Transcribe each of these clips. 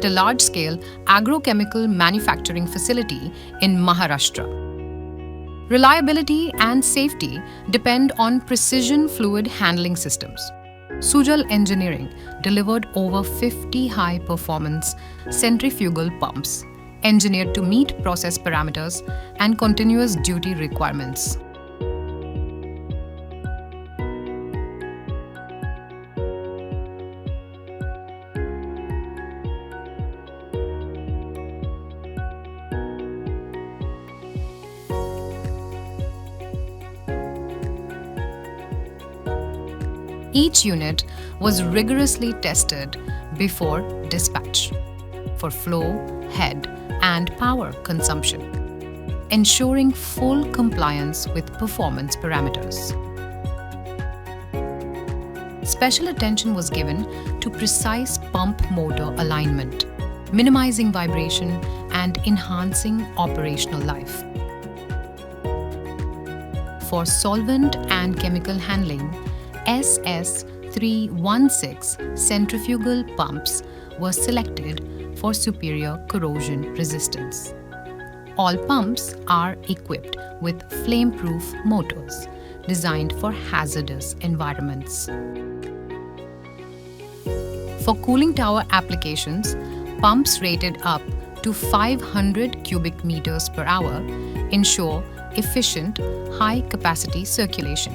at a large-scale agrochemical manufacturing facility in Maharashtra. Reliability and safety depend on precision fluid handling systems. Sujal Engineering delivered over 50 high-performance centrifugal pumps, engineered to meet process parameters and continuous duty requirements. Each unit was rigorously tested before dispatch for flow, head, and power consumption, ensuring full compliance with performance parameters. Special attention was given to precise pump motor alignment, minimizing vibration and enhancing operational life. For solvent and chemical handling, SS316 centrifugal pumps were selected for superior corrosion resistance. All pumps are equipped with flame-proof motors designed for hazardous environments. For cooling tower applications, pumps rated up to 500 cubic meters per hour ensure efficient, high-capacity circulation.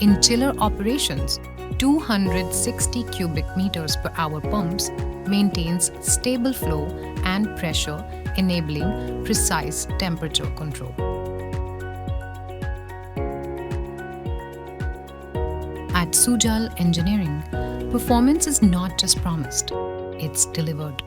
In chiller operations, 260 cubic meters per hour pumps maintains stable flow and pressure, enabling precise temperature control. At Sujal Engineering, performance is not just promised, it's delivered.